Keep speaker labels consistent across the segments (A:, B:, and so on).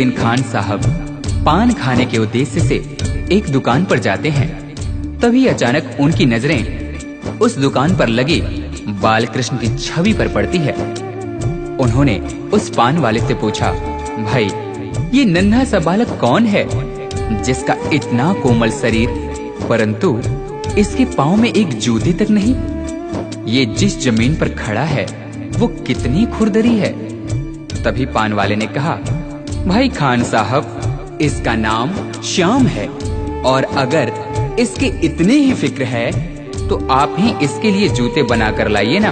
A: दिन खान साहब पान खाने के उद्देश्य से एक दुकान पर जाते हैं। तभी अचानक उनकी नजरें उस दुकान पर लगी बालकृष्ण की छवि पर पड़ती है। उन्होंने उस पान वाले से पूछा, भाई ये नन्हा सा बालक कौन है जिसका इतना कोमल शरीर परंतु इसके पांव में एक जूते तक नहीं? ये जिस जमीन पर खड़ा है वो कितनी खुरदरी है। तभी पान वाले ने कहा, भाई खान साहब इसका नाम श्याम है और अगर इसके इतने ही फिक्र है तो आप ही इसके लिए जूते बना कर लाइए ना।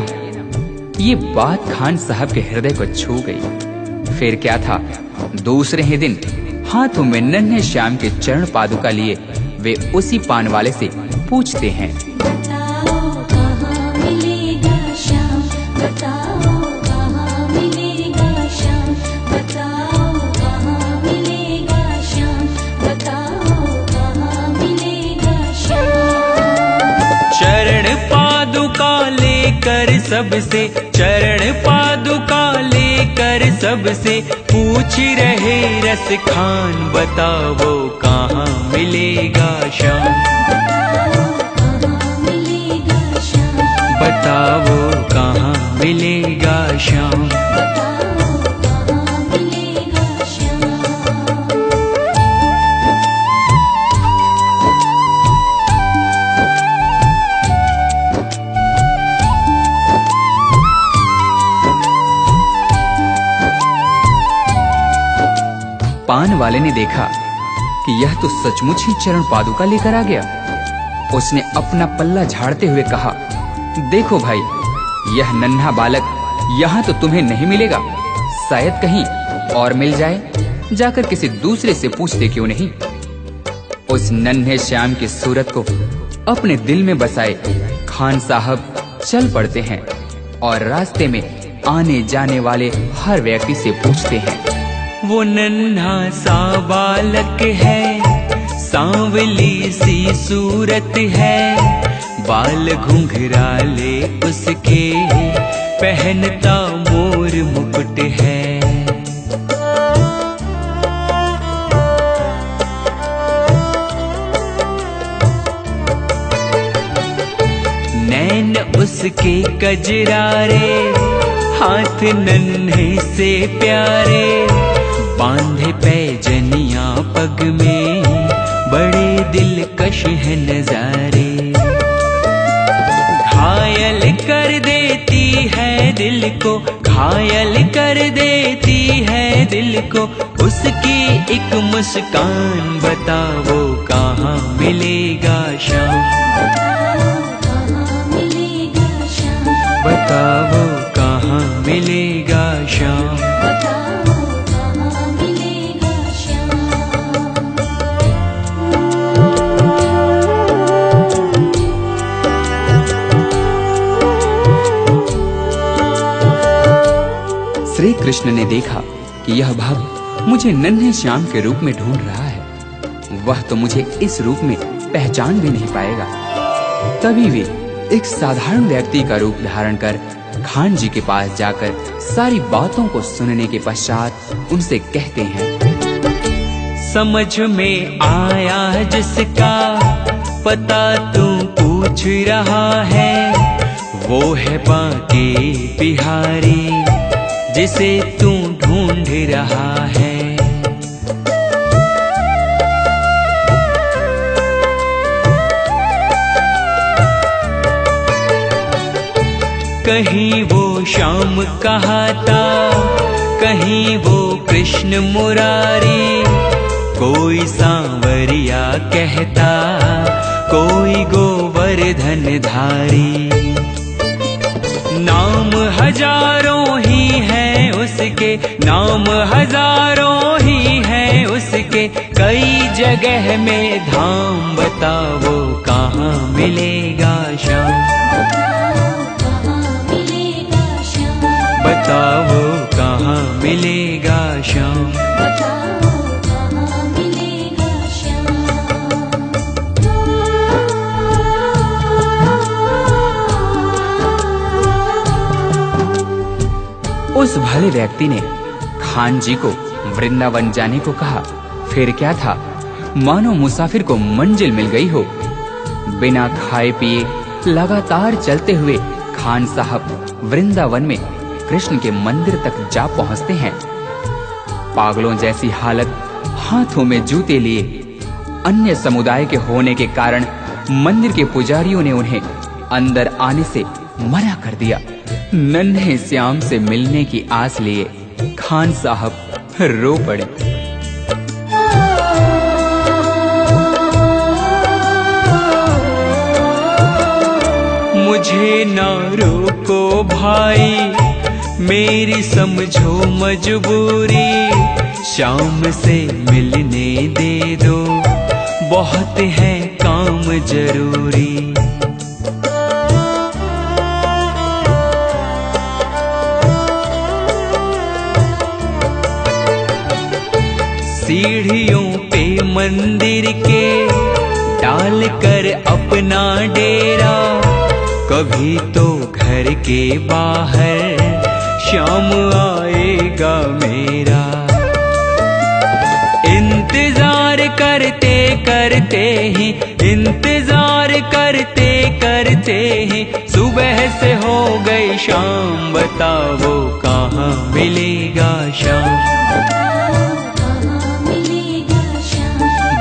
A: ये बात खान साहब के हृदय को छू गई। फिर क्या था, दूसरे ही दिन हाथों में नन्हे श्याम के चरण पादुका लिए वे उसी पान वाले से पूछते हैं,
B: बताओ कहाँ मिलेगा श्याम, बताओ कहाँ मिलेगा श्याम, बताओ कहाँ मिलेगा श्याम, बताओ कहाँ मिलेगा श्याम।
C: चरण पादुका लेकर सबसे, चरण पादुका लेकर सबसे पूछ रहे रस खान, बताओ कहाँ मिलेगा श्याम, बताओ कहाँ मिलेगा श्याम।
A: पान वाले ने देखा कि यह तो सचमुच ही चरण पादुका लेकर आ गया। उसने अपना पल्ला झाड़ते हुए कहा, देखो भाई यह नन्हा बालक यहाँ तो तुम्हें नहीं मिलेगा, शायद कहीं और मिल जाए। जाकर किसी दूसरे से पूछते क्यों नहीं। उस नन्हे श्याम की सूरत को अपने दिल में बसाए खान साहब चल पड़ते हैं और रास्ते में आने जाने वाले हर व्यक्ति से पूछते हैं,
C: वो नन्हा सा बालक है, सांवली सी सूरत है, बाल घुंघराले उसके, पहनता मोर मुकुट है। नैन उसके कजरारे, हाथ नन्हे से प्यारे, बांधे पैजनिया पग में, बड़े दिलकश है नजारे। घायल कर देती है दिल को, घायल कर देती है दिल को, उसकी एक मुस्कान, बताओ कहाँ मिलेगा श्याम, बताओ कहाँ मिलेगा श्याम।
A: श्री कृष्ण ने देखा कि यह भक्त मुझे नन्हे श्याम के रूप में ढूंढ रहा है, वह तो मुझे इस रूप में पहचान भी नहीं पाएगा। तभी वे एक साधारण व्यक्ति का रूप धारण कर खान जी के पास जाकर सारी बातों को सुनने के पश्चात उनसे कहते हैं,
C: समझ में आया जिसका पता तू पूछ रहा है, वो है बांके बिहारी जिसे तू ढूंढ रहा है। कहीं वो श्याम कहाता, कहीं वो कृष्ण मुरारी, कोई सांवरिया कहता, कोई गोवर्धन धारी। नाम हजारों ही हैं उसके, नाम हजारों ही हैं उसके, कई जगह में धाम, बताओ कहाँ मिलेगा श्याम, बताओ कहाँ मिलेगा श्याम।
A: उस भले व्यक्ति ने खान जी को वृंदावन जाने को कहा। फिर क्या था, मानो मुसाफिर को मंजिल मिल गई हो। बिना खाए पिए लगातार चलते हुए खान साहब वृंदावन में कृष्ण के मंदिर तक जा पहुंचते हैं। पागलों जैसी हालत, हाथों में जूते लिए। अन्य समुदाय के होने के कारण मंदिर के पुजारियों ने उन्हें अंदर आने से मना कर दिया। नन्हे श्याम से मिलने की आस लिए खान साहब रो पड़े।
C: मुझे ना रोको भाई, मेरी समझो मजबूरी, शाम से मिलने दे दो, बहुत है काम जरूरी। सीढ़ियों पे मंदिर के डाल कर अपना डेरा, कभी तो घर के बाहर शाम आएगा मेरा। इंतजार करते करते ही, इंतजार करते करते ही सुबह से हो गई शाम। बताओ कहाँ मिलेगा शाम,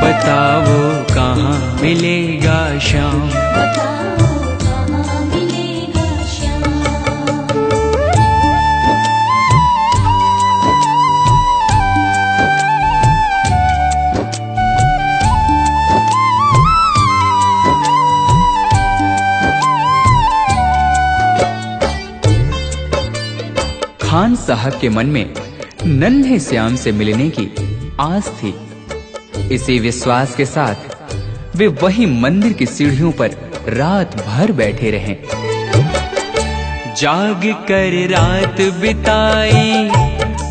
C: बताओ कहाँ मिलेगा शाम।
A: खान साहब के मन में नन्हे श्याम से मिलने की आस थी। इसी विश्वास के साथ वे वही मंदिर की सीढ़ियों पर रात भर बैठे रहे।
C: जाग कर रात बिताई,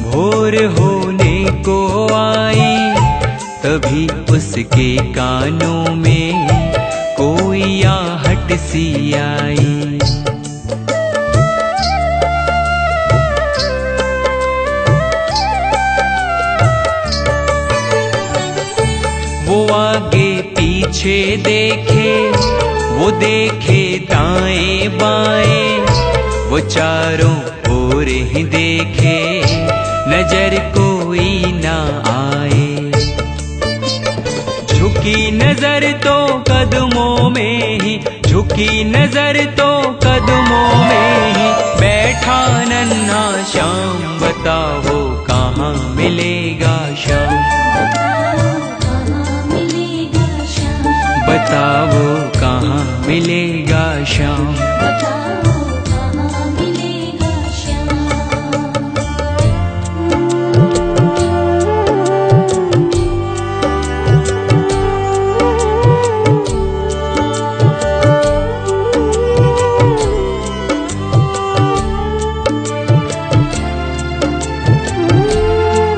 C: भोर होने को आई, तभी उसके कानों में कोई आहट सी आई। वो आगे पीछे देखे, वो देखे दाएं बाएं, वो चारों ओर ही देखे, नजर कोई ना आए। झुकी नजर तो कदमों में ही, झुकी नजर तो कदमों में ही बैठा नन्हा श्याम। बताओ कहाँ मिलेगा शाम, बताओ कहाँ मिलेगा शाम।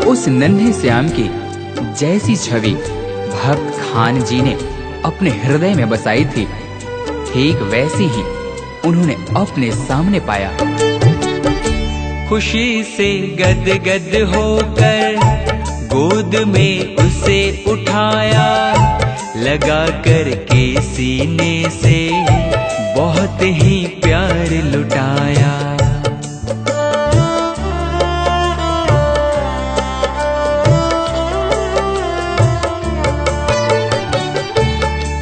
A: उस नन्हे श्याम की जैसी छवि भक्त खान जी ने अपने हृदय में बसाई थी, ठीक वैसी ही उन्होंने अपने सामने पाया।
C: खुशी से गदगद होकर गोद में उसे उठाया, लगा कर के सीने से बहुत ही प्यार लुटाया।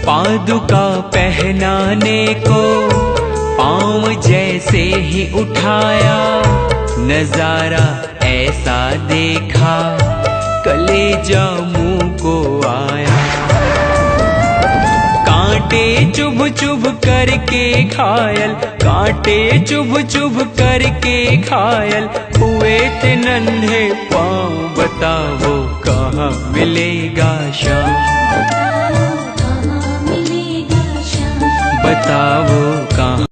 C: पादुका पहनाने को पाँव जैसे ही उठाया, नजारा ऐसा देखा कलेजा मुंह को आया। कांटे चुभ चुभ करके घायल, कांटे चुभ चुभ करके घायल हुए थे नन्हे पाँव। बताओ कहाँ मिलेगा शाम, बताओ कहाँ।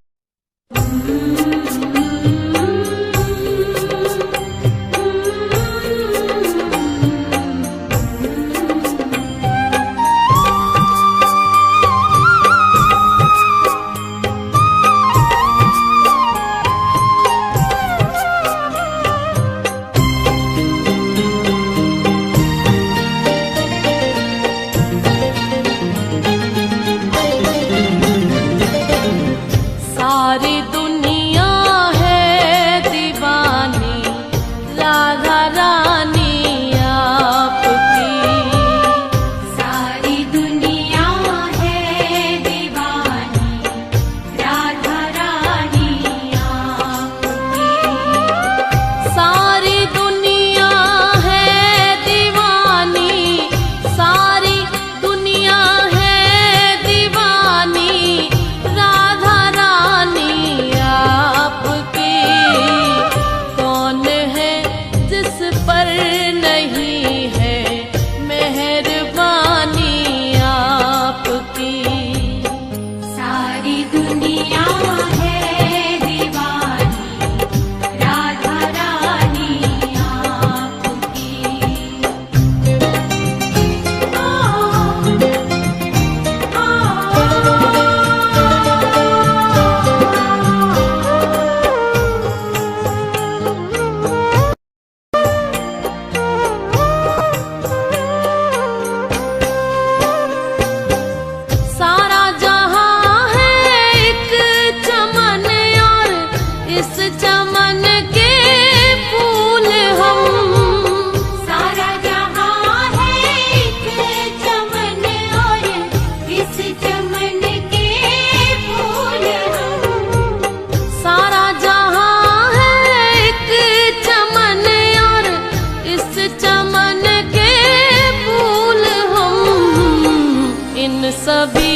D: इन सभी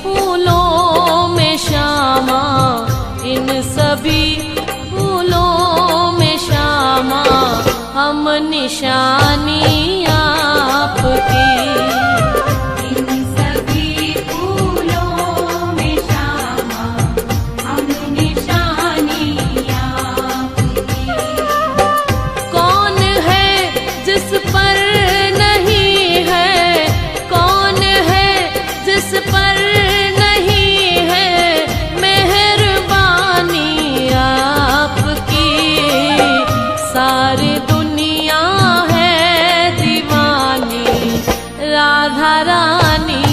D: फूलों में श्यामा, इन सभी फूलों में श्यामा, हम निशानी आपकी।
B: इन सभी फूलों में श्यामा, हम निशानी आपकी।
D: कौन है जिस पर नहीं है, कौन है जिस पर नहीं है मेहरबानी आपकी। सारी दुनिया है दीवानी राधा रानी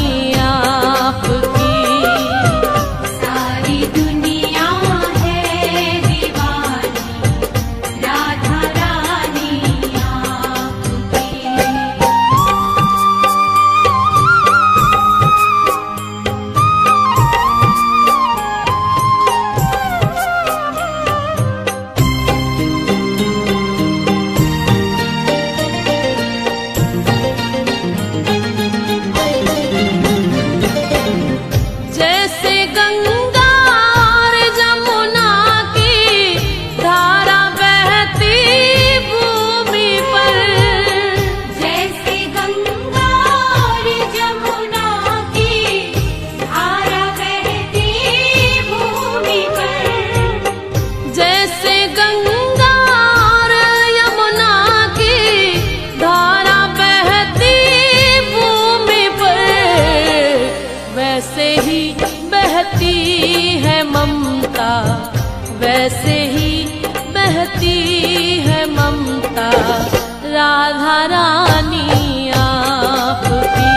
D: आपकी।
B: सारी दुनिया है दीवानी राधा रानी आपकी।
D: जैसे गंगा और जमुना की धारा बहती भूमि पर,
B: जैसे गंगा और जमुना की धारा बहती भूमि पर,
D: जैसे गंगा और यमुना की धारा बहती भूमि पर, वैसे ही बहती है ममता, वैसे ही बहती है ममता राधा रानी आपकी।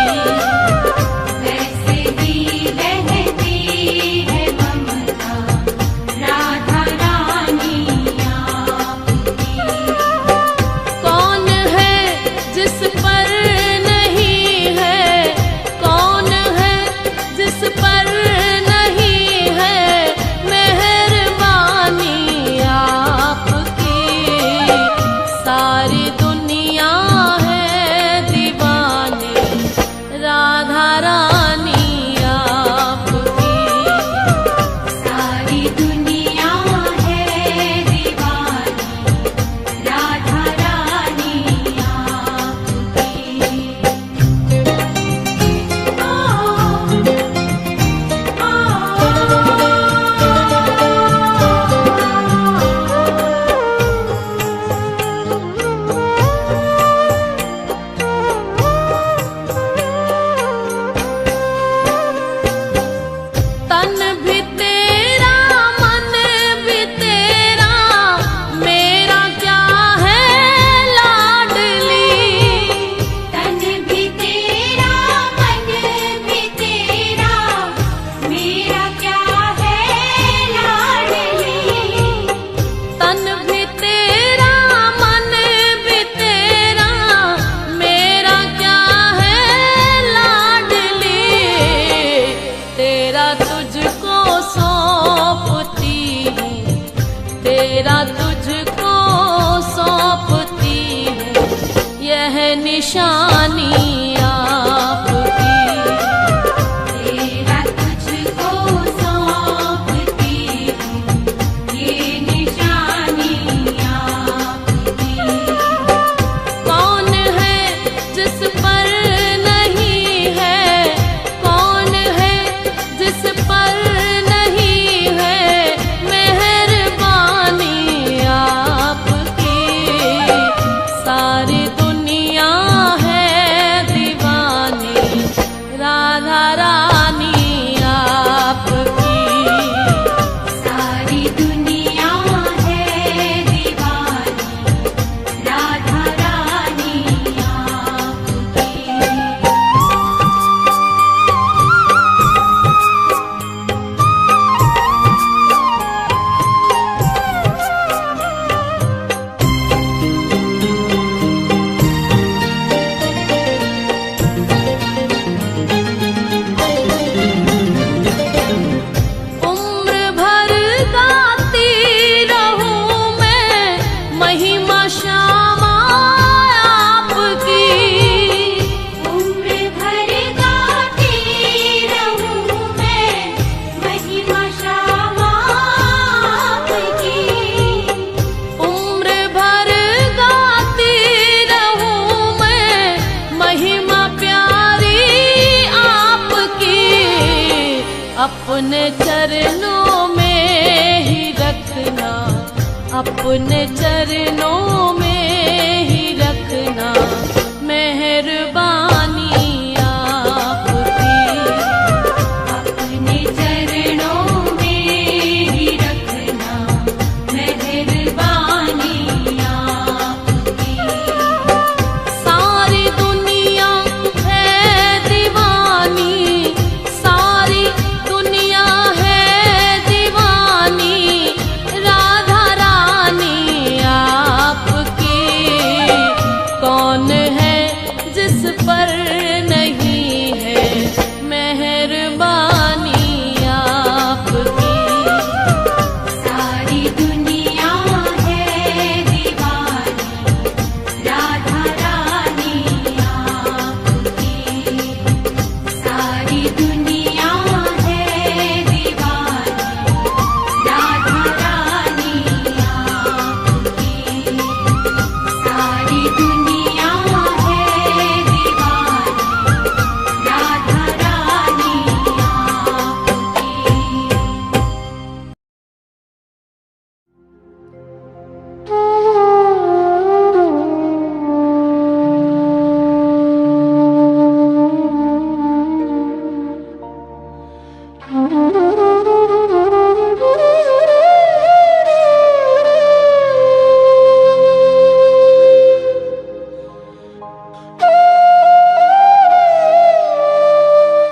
B: वैसे ही बहती है ममता राधा रानी आपकी।
D: कौन है जिस पर नहीं है, कौन है जिस पर नहीं है मेहरबानी आपकी। सारी दुनिया है दीवानी राधा रानी आपकी।
B: सारी दुनिया है दीवानी राधा रानी आपकी।
D: तन भी तेरा मन भी तेरा, मेरा क्या है लाडली।
B: तन भी तेरा मन भी तेरा, मेरा क्या है लाडली।
D: तन भी तेरा मन भी तेरा, मेरा क्या है लाडली। तेरा तुझको सौंपती हूँ, तेरा तुझको सौंपती हूँ, यह निशानी आपकी।
B: तेरा तुझको सौंपती हूँ, ये निशानी आपकी।
D: कौन है जिस पर नहीं है, कौन है जिस पर नहीं है मेहरबानी आपकी। सारी दुनिया है अपने चरणों में ही रखना, अपने चरणों में ही रखना मेहरबानी आपकी।
B: अपने चरणों में ही रखना मेहरबानी आपकी।
D: सारी दुनिया है दीवानी, सारी दुनिया है दीवानी राधा रानी आपकी। कौन है जिस पर नहीं है मेहरबानी आपकी।
B: सारी दुनिया है दीवानी राधा रानी आपकी। सारी दुनिया है दीवानी राधा रानी आपकी। सारी दुनिया है दीवानी राधा रानी आपकी।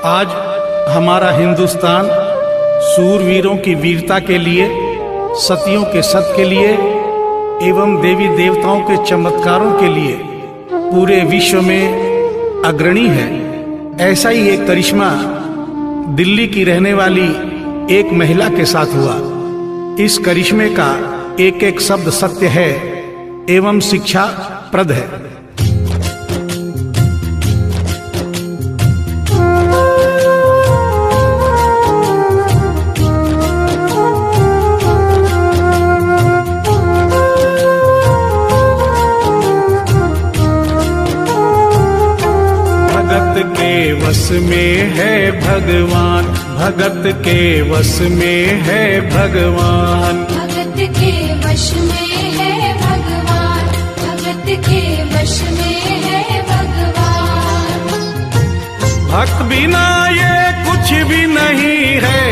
E: आज हमारा हिंदुस्तान सूरवीरों की वीरता के लिए, सतियों के सत के लिए एवं देवी देवताओं के चमत्कारों के लिए पूरे विश्व में अग्रणी है। ऐसा ही एक करिश्मा दिल्ली की रहने वाली एक महिला के साथ हुआ। इस करिश्मे का एक एक शब्द सत्य है एवं शिक्षा प्रद है। भगत के वश में है भगवान, भगत के वश में है भगवान।
B: भगत के वश में है भगवान, भगत के वश में है भगवान।
E: भक्त बिना ये कुछ भी नहीं है,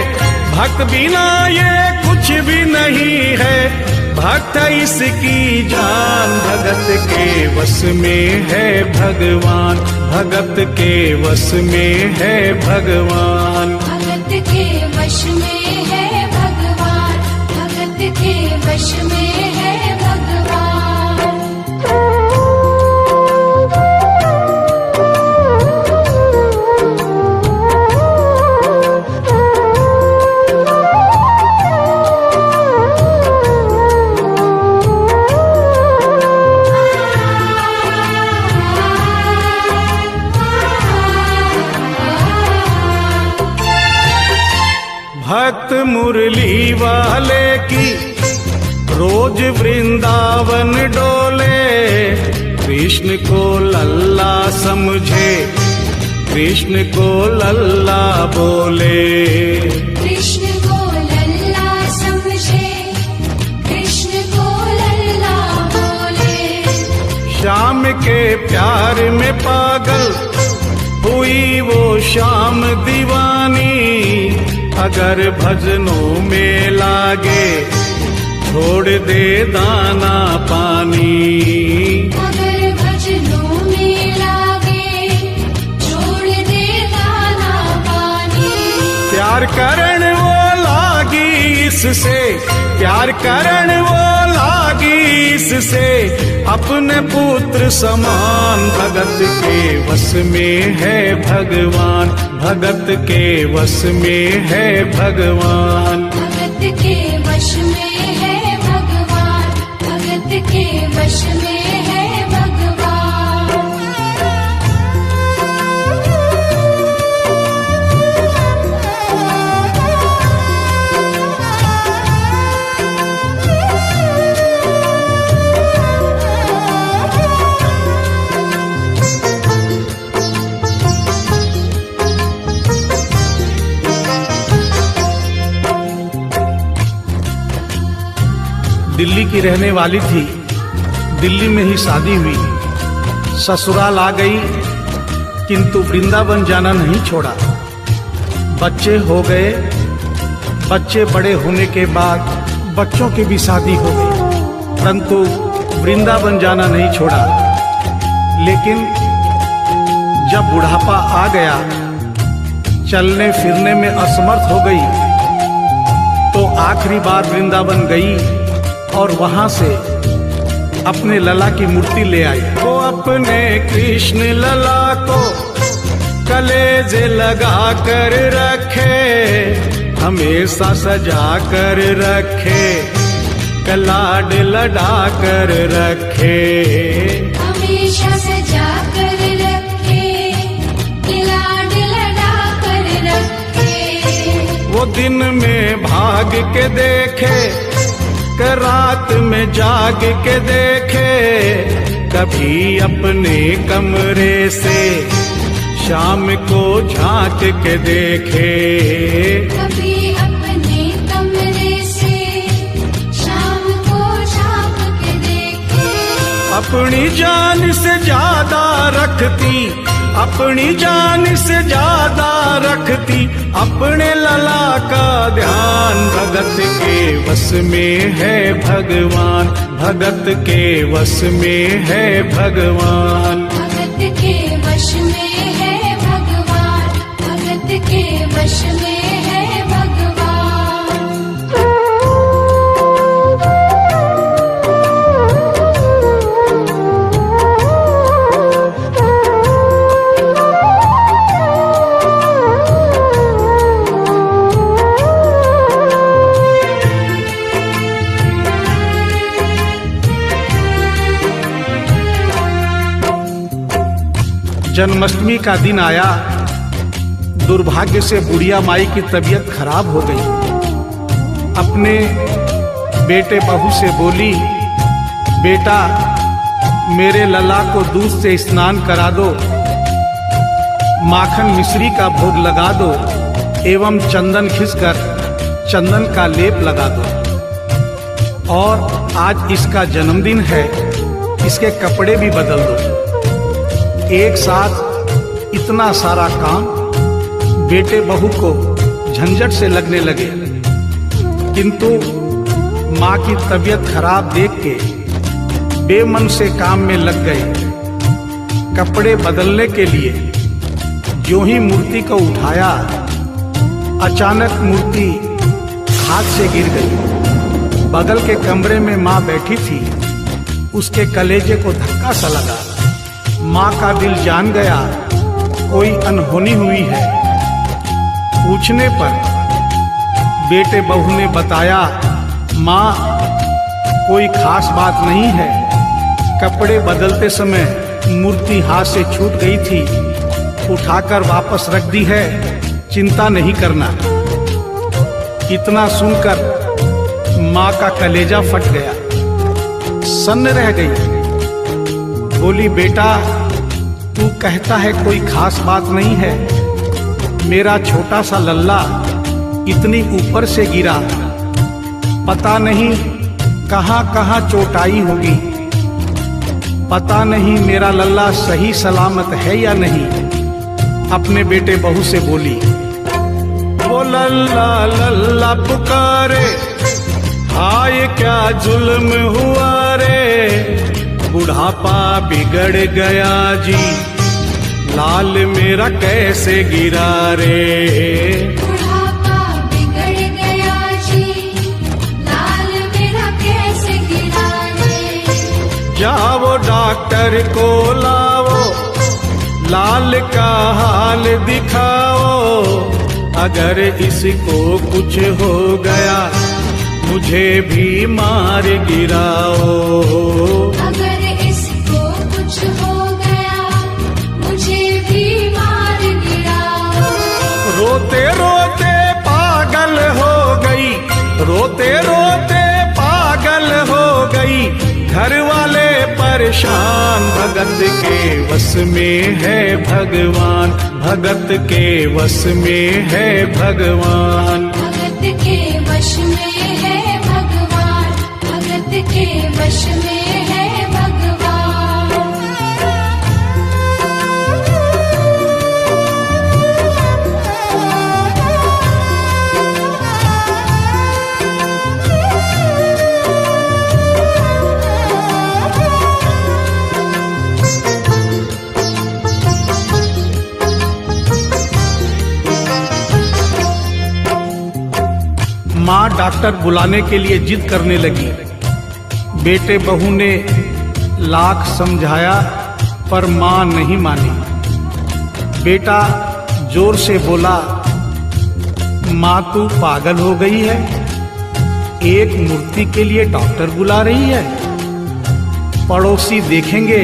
E: भक्त बिना ये कुछ भी नहीं है। भक्त इसकी जान, भगत के वश में है भगवान, भगत के वश में है भगवान।
B: भगत के वश में है भगवान, भगत के वश में है भगवान।
E: भक्त मुरली वाले की रोज वृंदावन डोले। कृष्ण को लल्ला समझे, कृष्ण को लल्ला बोले।
B: कृष्ण को लल्ला समझे, कृष्ण को लल्ला बोले।
E: श्याम के प्यार में पागल हुई वो शाम दीवानी। अगर भजनों में लागे छोड़ दे दाना पानी।
B: अगर भजनों में लागे छोड़ दे दाना पानी।
E: प्यार करण वो लागी इससे, प्यार करण वो लागी इससे। अपने पुत्र समान भगत के वश में है भगवान, भगत के वश में है भगवान।
B: भगत के वश में है भगवान, भगत के वश में है भगवान।
E: दिल्ली की रहने वाली थी। दिल्ली में ही शादी हुई, ससुराल आ गई, किंतु वृंदावन जाना नहीं छोड़ा। बच्चे हो गए, बच्चे बड़े होने के बाद बच्चों की भी शादी हो गई, परंतु वृंदावन जाना नहीं छोड़ा। लेकिन जब बुढ़ापा आ गया, चलने फिरने में असमर्थ हो गई, तो आखिरी बार वृंदावन गई और वहां से अपने लला की मूर्ति ले आई। वो अपने कृष्ण लला को कलेजे लगा कर रखे, हमेशा सजा कर रखे, कलाड लड़ा कर रखे,
B: हमेशा सजा कर रखे, लाड लड़ा कर रखे।
E: वो दिन में भाग के देखे, कि रात में जाग के देखे, कभी अपने कमरे से शाम को झांक के देखे,
B: कभी अपने कमरे से शाम को झांक के देखे।
E: अपनी जान से ज्यादा रखती, अपनी जान से ज्यादा रखती, अपने लला का ध्यान। भगत के वश में है भगवान, भगत के वश में है भगवान,
B: भगत के वश में है भगवान, भगत के वश में है भगवान।
E: जन्माष्टमी का दिन आया, दुर्भाग्य से बुढ़िया माई की तबीयत खराब हो गई। अपने बेटे बहू से बोली, बेटा मेरे लला को दूध से स्नान करा दो, माखन मिश्री का भोग लगा दो, एवं चंदन खिसकर चंदन का लेप लगा दो, और आज इसका जन्मदिन है, इसके कपड़े भी बदल दो। एक साथ इतना सारा काम बेटे बहू को झंझट से लगने लगे, किंतु माँ की तबीयत खराब देख के बेमन से काम में लग गए। कपड़े बदलने के लिए जो ही मूर्ति को उठाया, अचानक मूर्ति हाथ से गिर गई। बगल के कमरे में माँ बैठी थी, उसके कलेजे को धक्का सा लगा। माँ का दिल जान गया कोई अनहोनी हुई है। पूछने पर बेटे बहू ने बताया, माँ कोई खास बात नहीं है, कपड़े बदलते समय मूर्ति हाथ से छूट गई थी, उठाकर वापस रख दी है, चिंता नहीं करना। इतना सुनकर माँ का कलेजा फट गया, सन्न रह गई। बोली, बेटा तू कहता है कोई खास बात नहीं है, मेरा छोटा सा लल्ला इतनी ऊपर से गिरा, पता नहीं कहाँ कहाँ चोट आई होगी, पता नहीं मेरा लल्ला सही सलामत है या नहीं। अपने बेटे बहू से बोली, वो लल्ला लल्ला पुकारे, हाय क्या जुल्म हुआ रे, बुढ़ापा बिगड़ गया जी, लाल मेरा कैसे गिरा रे।
B: बुढ़ापा बिगड़ गया जी, लाल मेरा कैसे गिरा रे।
E: जाओ डॉक्टर को लाओ, लाल का हाल दिखाओ, अगर इसको कुछ हो गया मुझे भी मार गिराओ।
B: अगर इसको कुछ हो गया मुझे भी मार गिराओ।
E: रोते रोते पागल हो गई, रोते रोते पागल हो गई, घर वाले परेशान। भगत के वश में है भगवान, भगत के वश में है भगवान,
B: भगत के वश में है भगवान, भगत के वश में है भगवान।
E: माँ डॉक्टर बुलाने के लिए जिद करने लगी। बेटे बहू ने लाख समझाया पर माँ नहीं मानी। बेटा जोर से बोला, माँ तू पागल हो गई है, एक मूर्ति के लिए डॉक्टर बुला रही है। पड़ोसी देखेंगे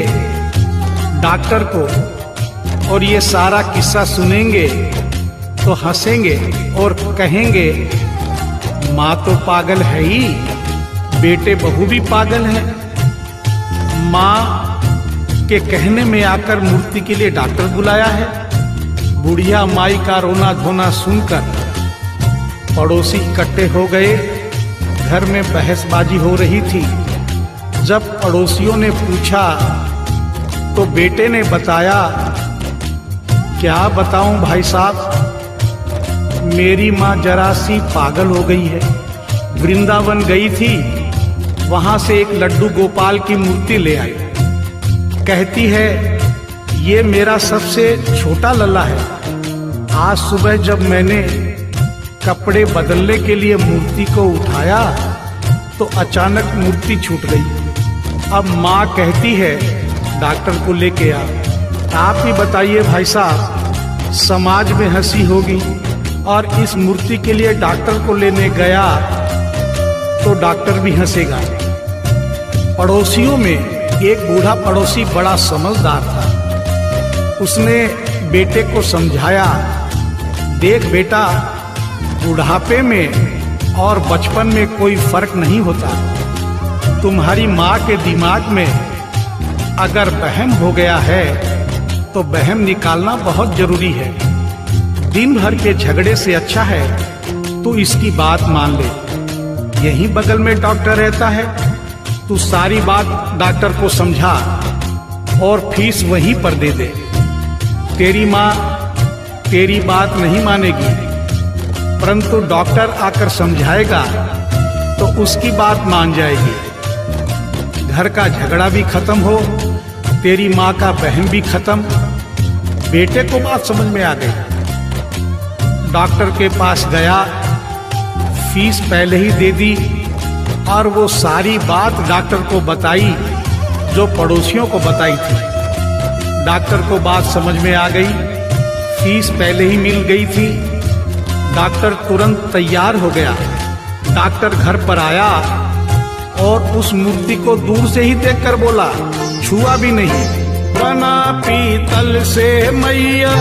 E: डॉक्टर को और ये सारा किस्सा सुनेंगे तो हंसेंगे और कहेंगे माँ तो पागल है ही, बेटे बहू भी पागल है। माँ के कहने में आकर मूर्ति के लिए डॉक्टर बुलाया है। बुढ़िया माई का रोना धोना सुनकर पड़ोसी इकट्ठे हो गए। घर में बहसबाजी हो रही थी। जब पड़ोसियों ने पूछा तो बेटे ने बताया, क्या बताऊं भाई साहब, मेरी माँ जरा सी पागल हो गई है। वृंदावन गई थी, वहां से एक लड्डू गोपाल की मूर्ति ले आई। कहती है ये मेरा सबसे छोटा लल्ला है। आज सुबह जब मैंने कपड़े बदलने के लिए मूर्ति को उठाया तो अचानक मूर्ति छूट गई। अब माँ कहती है डॉक्टर को लेके आ। आप ही बताइए भाई साहब, समाज में हंसी होगी और इस मूर्ति के लिए डॉक्टर को लेने गया तो डॉक्टर भी हंसेगा। पड़ोसियों में एक बूढ़ा पड़ोसी बड़ा समझदार था। उसने बेटे को समझाया, देख बेटा, बुढ़ापे में और बचपन में कोई फर्क नहीं होता। तुम्हारी माँ के दिमाग में अगर वहम हो गया है तो वहम निकालना बहुत जरूरी है। दिन भर के झगड़े से अच्छा है तू इसकी बात मान ले। यहीं बगल में डॉक्टर रहता है, तू सारी बात डॉक्टर को समझा और फीस वहीं पर दे दे। तेरी माँ तेरी बात नहीं मानेगी, परंतु डॉक्टर आकर समझाएगा तो उसकी बात मान जाएगी। घर का झगड़ा भी खत्म हो, तेरी माँ का बहन भी खत्म। बेटे को बात समझ में आ गई। डॉक्टर के पास गया, फीस पहले ही दे दी और वो सारी बात डॉक्टर को बताई जो पड़ोसियों को बताई थी। डॉक्टर को बात समझ में आ गई, फीस पहले ही मिल गई थी। डॉक्टर तुरंत तैयार हो गया। डॉक्टर घर पर आया और उस मूर्ति को दूर से ही देखकर बोला, छुआ भी नहीं। बना पीतल से मैया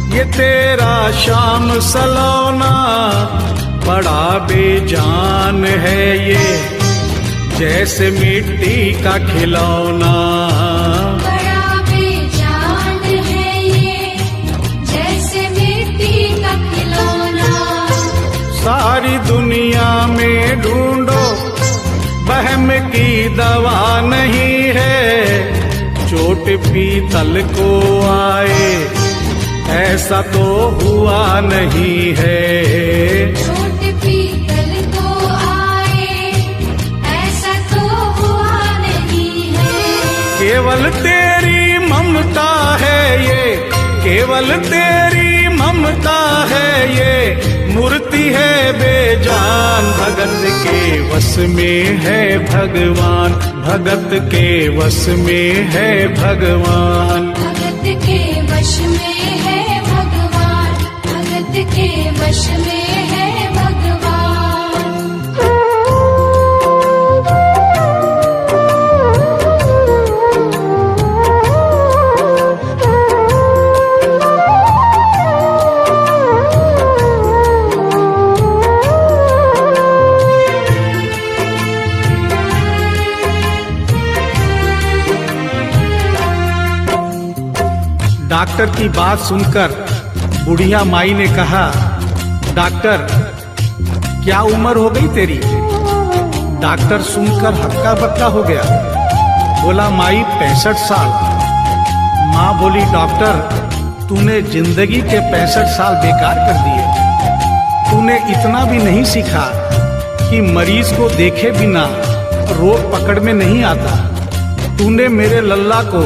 E: ये तेरा शाम सलोना, बड़ा बेजान है ये जैसे मिट्टी का खिलौना।
B: बड़ा बेजान है ये जैसे मिट्टी का खिलौना।
E: सारी दुनिया में ढूंढो वहम की दवा नहीं है, चोट पीतल को आए ऐसा तो हुआ नहीं है।
B: चोट पीतल को आए ऐसा तो हुआ नहीं है।
E: केवल तेरी ममता है ये, केवल तेरी ममता है ये, मूर्ति है बेजान। भगत के वश में है भगवान, भगत के वश में है भगवान।
B: भगत के वश में है भगवान, भगत के वश में है भगवान।
E: डॉक्टर की बात सुनकर बुढ़िया माई ने कहा, डॉक्टर क्या उम्र हो गई तेरी? डॉक्टर सुनकर हक्का बक्का हो गया। बोला माई 65 साल। माँ बोली डॉक्टर तूने जिंदगी के 65 साल बेकार कर दिए। तूने इतना भी नहीं सीखा कि मरीज को देखे बिना रोग पकड़ में नहीं आता। तूने मेरे लल्ला को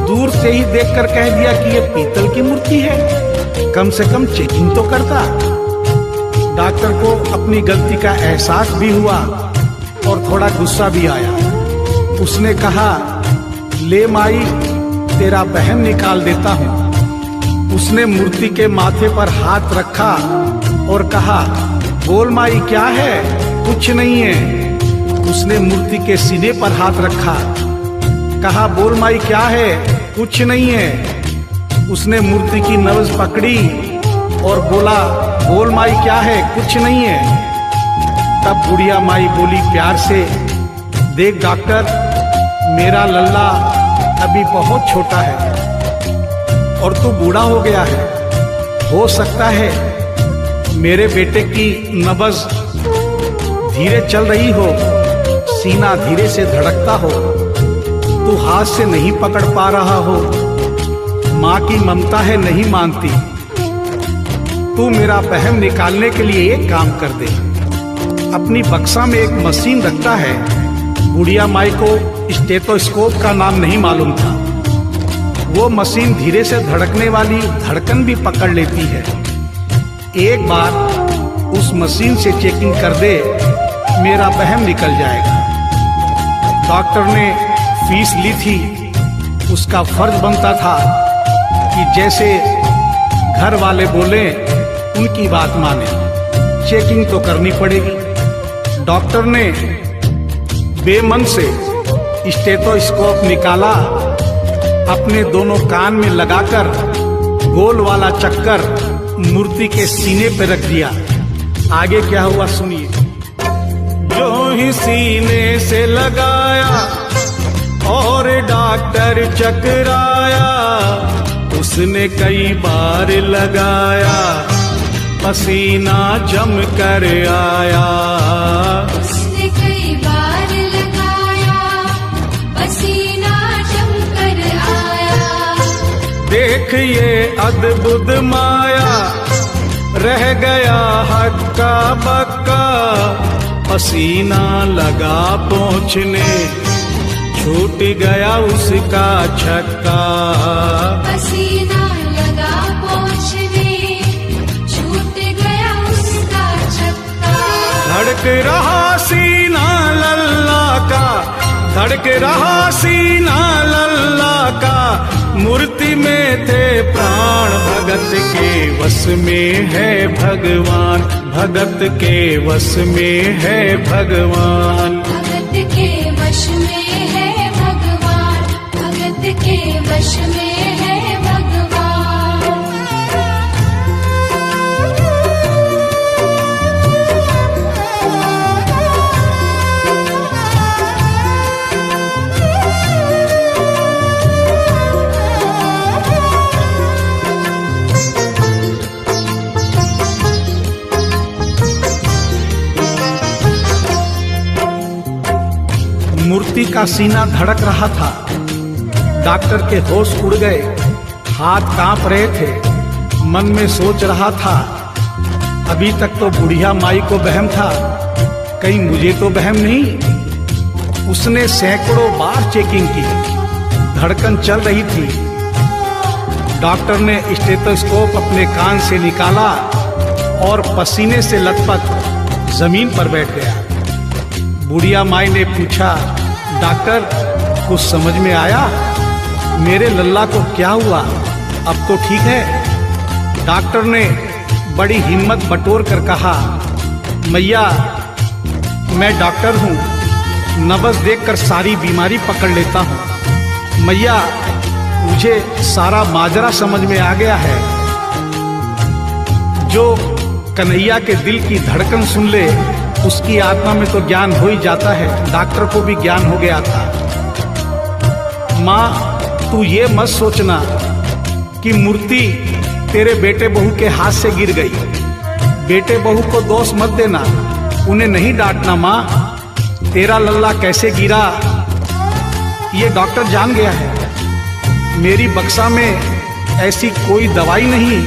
E: दूर से ही देखकर कह दिया कि ये पीतल की मूर्ति है। कम से कम चेकिंग तो करता। डॉक्टर को अपनी गलती का एहसास भी हुआ और थोड़ा गुस्सा भी आया। उसने कहा ले माई तेरा बहन निकाल देता हूँ। उसने मूर्ति के माथे पर हाथ रखा और कहा बोल माई क्या है? कुछ नहीं है। उसने मूर्ति के सीने पर हाथ रखा, कहा बोल माई क्या है? कुछ नहीं है। उसने मूर्ति की नब्ज पकड़ी और बोला बोल माई क्या है? कुछ नहीं है। तब बुढ़िया माई बोली प्यार से देख डॉक्टर मेरा लल्ला अभी बहुत छोटा है और तू बूढ़ा हो गया है। हो सकता है मेरे बेटे की नब्ज धीरे चल रही हो, सीना धीरे से धड़कता हो, तू हाथ से नहीं पकड़ पा रहा हो। माँ की ममता है नहीं मानती। तू मेरा बहम निकालने के लिए एक काम कर दे। अपनी बक्सा में एक मशीन रखता है। बुढ़िया माई को स्टेथोस्कोप का नाम नहीं मालूम था। वो मशीन धीरे से धड़कने वाली धड़कन भी पकड़ लेती है। एक बार उस मशीन से चेकिंग कर दे, मेरा बहम निकल जाएगा। डॉक्टर ने फीस ली थी। उसका फर्ज बनता था कि जैसे घर वाले बोले उनकी बात माने। चेकिंग तो करनी पड़ेगी। डॉक्टर ने बेमन से स्टेथोस्कोप निकाला, अपने दोनों कान में लगाकर गोल वाला चक्कर मूर्ति के सीने पे रख दिया। आगे क्या हुआ सुनिए। जो ही सीने से लगाया और डॉक्टर चकराया, उसने कई बार लगाया, पसीना जम कर आया।
B: उसने कई बार लगाया, पसीना जम कर आया।
E: देख ये अद्भुत माया, रह गया हक्का बक्का, पसीना लगा पहुँचने, छूट गया उसका छक्का।
B: पसीना लगा पहुँचने, छूट गया उसका छक्का।
E: धड़क रहा सीना लल्ला का, धड़क रहा सीना लल्ला का, मूर्ति में थे प्राण, भगत के वश में है भगवान, भगत के वश में है भगवान।
B: भगत के वश में है भगवान, भगत के वश में है भगवान।
E: मूर्ति का सीना धड़क रहा था। डॉक्टर के होश उड़ गए, हाथ कांप रहे थे। मन में सोच रहा था अभी तक तो बुढ़िया माई को बहम था, कहीं मुझे तो बहम नहीं। उसने सैकड़ों बार चेकिंग की, धड़कन चल रही थी। डॉक्टर ने स्टेथोस्कोप अपने कान से निकाला और पसीने से लथपथ जमीन पर बैठ गया। बुढ़िया माई ने पूछा डॉक्टर कुछ समझ में आया? मेरे लल्ला को क्या हुआ? अब तो ठीक है। डॉक्टर ने बड़ी हिम्मत बटोर कर कहा मैया मैं डॉक्टर हूँ, नब्ज देखकर सारी बीमारी पकड़ लेता हूँ। मैया मुझे सारा माजरा समझ में आ गया है। जो कन्हैया के दिल की धड़कन सुन ले उसकी आत्मा में तो ज्ञान हो ही जाता है। डॉक्टर को भी ज्ञान हो गया था। माँ तू ये मत सोचना कि मूर्ति तेरे बेटे बहू के हाथ से गिर गई। बेटे बहू को दोष मत देना, उन्हें नहीं डांटना माँ। तेरा लल्ला कैसे गिरा ये डॉक्टर जान गया है। मेरी बक्सा में ऐसी कोई दवाई नहीं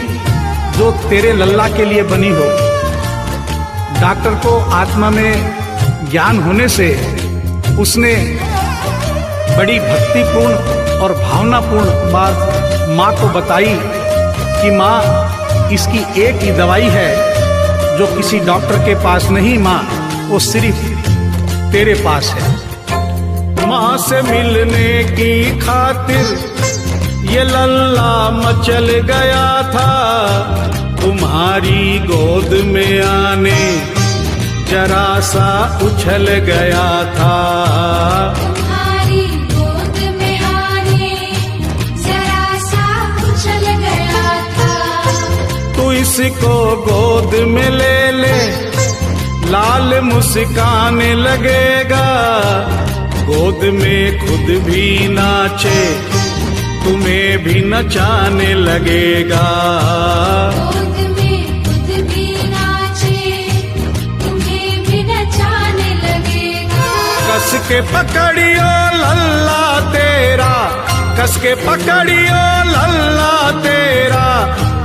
E: जो तेरे लल्ला के लिए बनी हो। डॉक्टर को आत्मा में ज्ञान होने से उसने बड़ी भक्तिपूर्ण और भावनापूर्ण बात माँ को बताई कि माँ, इसकी एक ही दवाई है जो किसी डॉक्टर के पास नहीं माँ, वो सिर्फ तेरे पास है। माँ से मिलने की खातिर ये लल्ला मचल गया था, तुम्हारी गोद में आने जरा सा उछल गया था।
B: तुम्हारी गोद में आने जरा सा उछल गया था।
E: तू इसको गोद में ले ले, लाल मुस्काने लगेगा, गोद में खुद भी नाचे, तुम्हें भी नचाने लगेगा।
B: गोद में खुद भी नाचे, तुम्हें भी नचाने लगेगा।
E: कस के पकड़ियो लल्ला तेरा, कस के पकड़ियो लल्ला तेरा,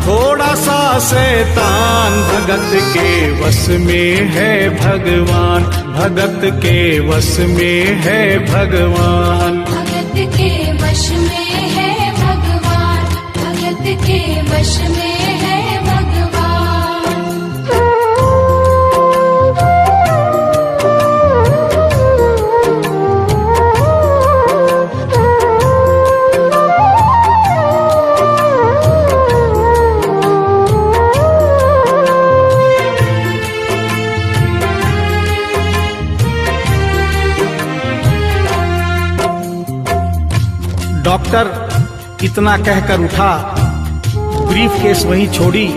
E: थोड़ा सा शैतान भगत के वश में है भगवान, भगत के वश में है भगवान।
B: भगत के वश में है भगवान, भगत के वश में है भगवान।
E: डॉक्टर इतना कहकर उठा, ब्रीफ केस वहीं छोड़ी,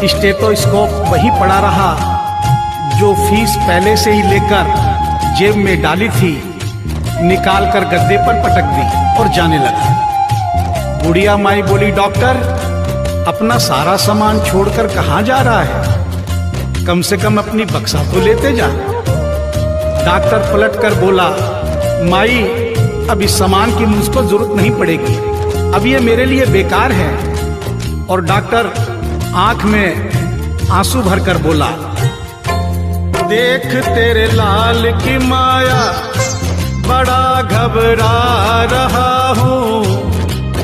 E: स्टेथोस्कोप वहीं पड़ा रहा जो फीस पहले से ही लेकर जेब में डाली थी, निकाल कर गद्दे पर पटक दी और जाने लगा। बुढ़िया माई बोली, डॉक्टर अपना सारा सामान छोड़कर कहाँ जा रहा है, कम से कम अपनी बक्सा तो लेते जा। डॉक्टर पलट कर बोला, माई अब इस सामान की मुझको जरूरत नहीं पड़ेगी, अब ये मेरे लिए बेकार है। और डॉक्टर आंख में आंसू भरकर बोला, देख तेरे लाल की माया, बड़ा घबरा रहा हूँ,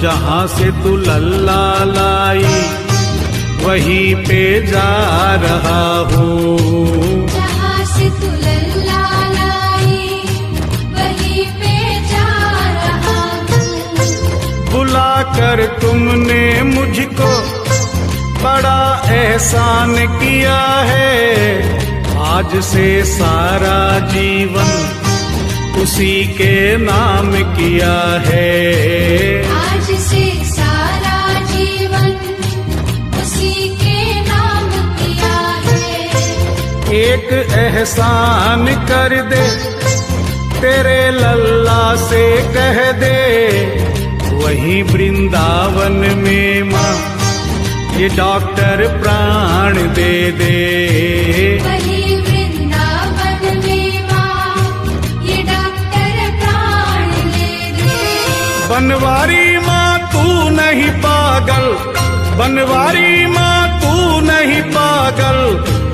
E: जहाँ से तू लल्ला लाई वहीं पे जा रहा हूँ।
B: जहाँ से तू लल्ला लाई वहीं पे जा रहा हूँ।
E: बुला कर तुमने मुझको बड़ा एहसान किया है, आज से सारा जीवन उसी के नाम किया है।
B: आज से सारा जीवन उसी के नाम किया है।
E: एक एहसान कर दे, तेरे लल्ला से कह दे, वही वृंदावन में माँ ये डॉक्टर प्राण दे दे।
B: वही वृंदावन में माँ ये डॉक्टर प्राण ले दे।
E: बनवारी माँ तू नहीं पागल, बनवारी माँ तू नहीं पागल,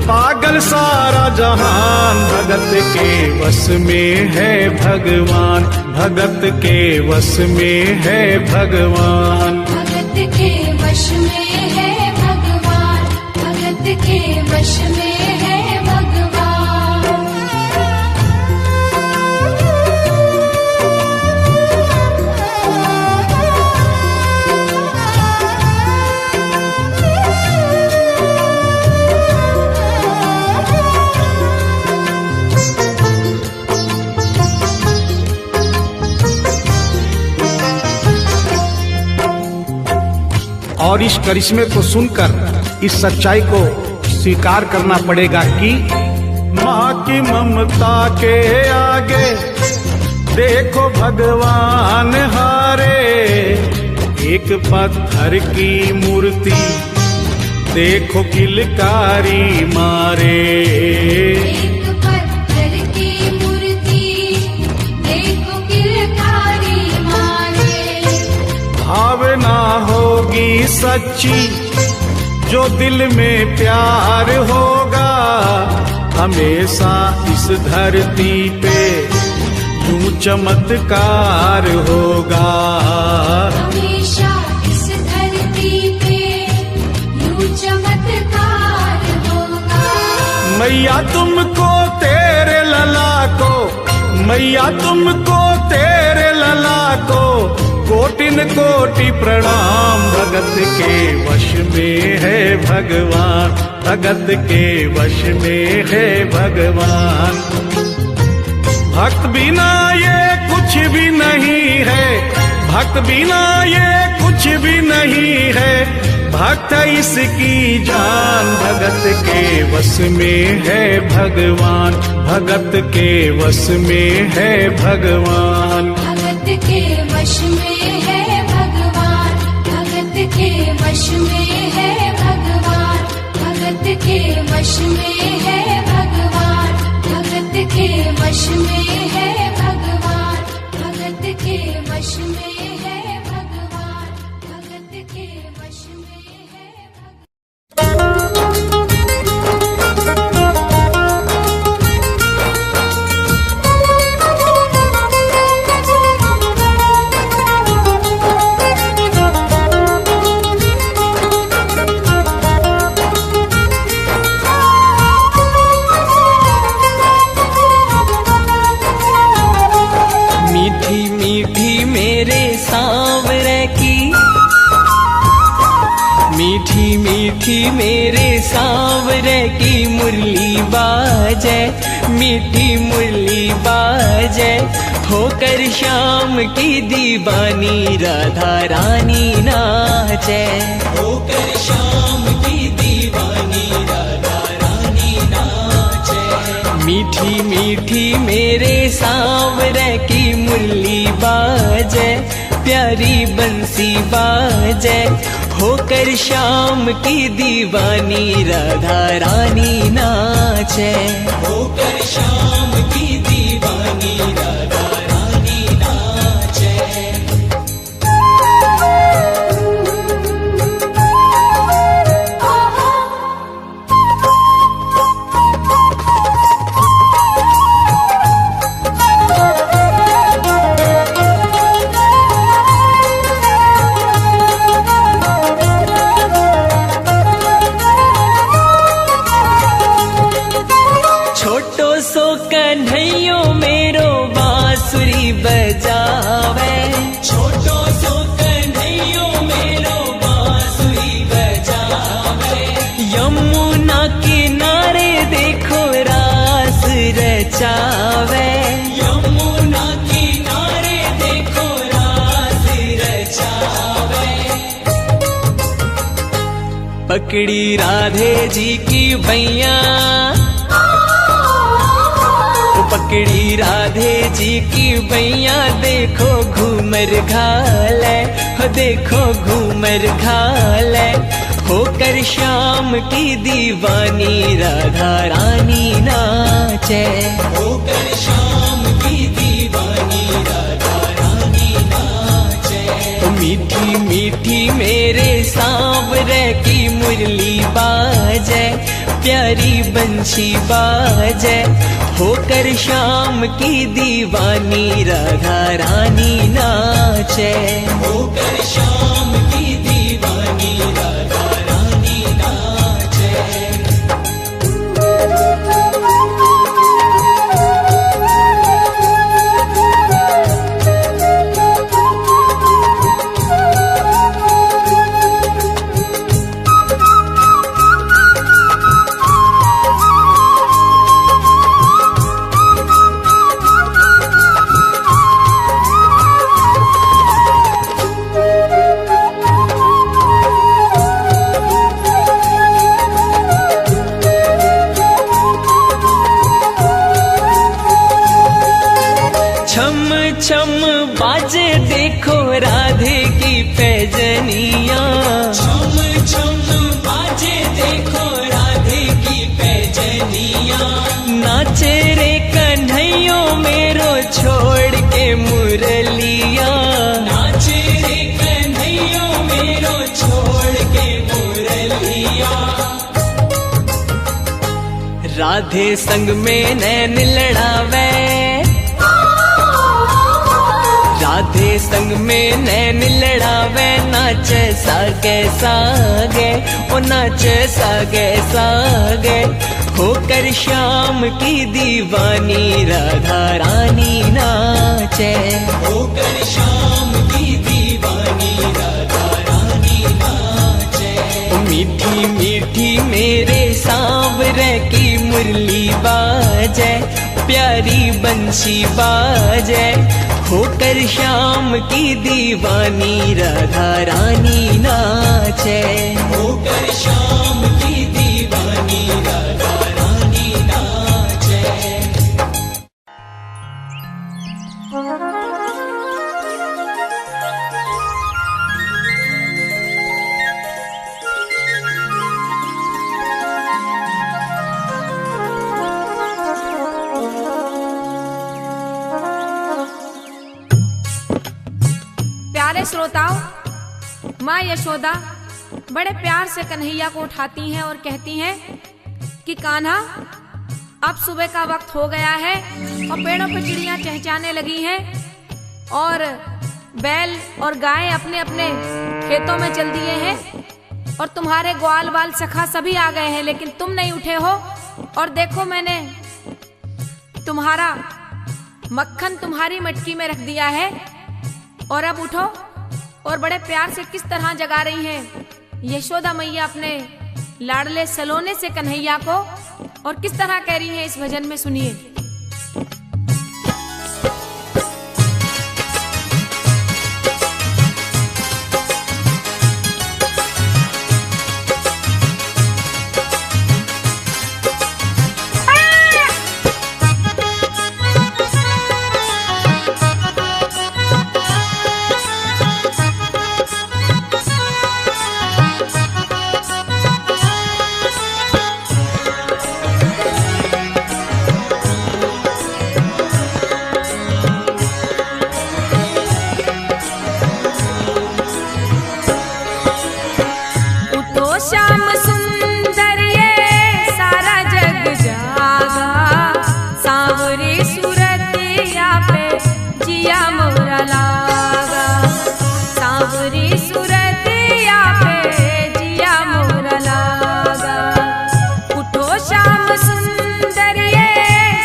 E: पागल सारा जहान, भगत के वश में है भगवान, भगत के वश में है भगवान।
B: भगत के वश में है भगवान, भगत के वश में है भगवान।
E: और इस करिश्मे को सुनकर इस सच्चाई को स्वीकार करना पड़ेगा कि माँ की ममता के आगे देखो भगवान हारे, एक पत्थर की मूर्ति देखो किलकारी मारे।
B: एक पत्थर की मूर्ति
E: सच्ची, जो दिल में प्यार होगा हमेशा इस धरती पे यूं चमत्कार होगा।
B: हमेशा इस धरती पे यूं चमत्कार होगा।
E: मैया तुमको तेरे लला को, मैया तुमको तेरे लला को कोटिन कोटि प्रणाम। भगत के वश में है भगवान, भगत के वश में है भगवान। भक्त बिना ये कुछ भी नहीं है, भक्त बिना ये कुछ भी नहीं है, भक्त इसकी जान। भगत के वश में है भगवान, भगत के वश में है भगवान।
B: भगत के वश में है भगवान, भगत के वश में है भगवान, भगत के वश में है भगवान, भगत के वश में है भगवान, भगत के वश में है भगवान, भगत के वश में है भगवान।
C: मीठी मीठी मेरे सांवरे की मुरली बाजे, मीठी मुरली बाजे। होकर शाम की दीवानी राधा रानी नाचे, होकर शाम की दीवानी राधा रानी नाचे। मीठी मीठी मेरे सांवरे की मुरली बाजे, प्यारी बंसी बाजे। होकर शाम की दीवानी राधा रानी नाचे, होकर शाम की दीवानी राधा रानी नाचे। बजावे, छोटो सो कन्हैयो मेरो बांसुरी बजावे। यमुना किनारे देखो रास रचावे, यमुना किनारे देखो रास रचावे। पकड़ी राधे जी की बैया, पकड़ी राधे जी की बैया। देखो घूमर घाले, देखो घूमर घाले। होकर शाम की दीवानी राधा रानी नाचे, होकर शाम की दीवानी राधा रानी नाचे। मीठी मीठी मेरे सांवरे की मुरली बाजे, प्यारी बंशी बाजे। होकर शाम की दीवानी राधा रानी नाचे, होकर शाम की दीवानी राधा रानी नाचे। छम बाजे देखो राधे की पैजनिया, छम छम बाजे देखो राधे की पैजनिया। नाचे रे कन्हैयो मेरो छोड़ के मुरलिया, नाचे रे कन्हैयो मेरो छोड़ राधे संग में नैन लड़ावे, राधे संग में नैन लड़ावे, नाचे सागे सागे, ओ नाचे सागे सागे, होकर श्याम की दीवानी राधा रानी नाचे, होकर श्याम की दीवानी राधा रानी नाचे। मीठी मीठी मेरे सांवरे की मुरली बाजे, प्यारी बंसी बाजे, होकर श्याम की दीवानी राधा रानी नाचे, होकर श्याम की दीवानी राधा रानी नाचे।
F: प्यारे श्रोताओं, माँ यशोदा बड़े प्यार से कन्हैया को उठाती हैं और कहती हैं कि कान्हा, अब सुबह का वक्त हो गया है और पेड़ों पर चिड़ियां चहचहाने लगी हैं और बैल और गाय अपने अपने खेतों में चल दिए हैं और तुम्हारे ग्वाल बाल सखा सभी आ गए हैं, लेकिन तुम नहीं उठे हो। और देखो, मैंने तुम्हारा मक्खन तुम्हारी मटकी में रख दिया है और अब उठो। और बड़े प्यार से किस तरह जगा रही हैं यशोदा मैया अपने लाडले सलोने से कन्हैया को, और किस तरह कह रही हैं इस भजन में, सुनिए। श्याम सुंदर ये सारा जग जागा, सांवरी सूरतिया पे जिया मोरा लागा, सांवरी सूरतिया पे जिया मोरा लागा। उठो श्याम सुंदर ये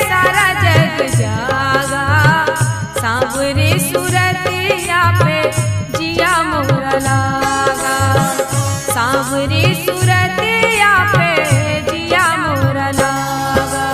F: सारा जग जागा, सांवरी सूरतिया पे जिया मोरा लागा, सांवरी सूरतिया पे जिया मोरा लागा।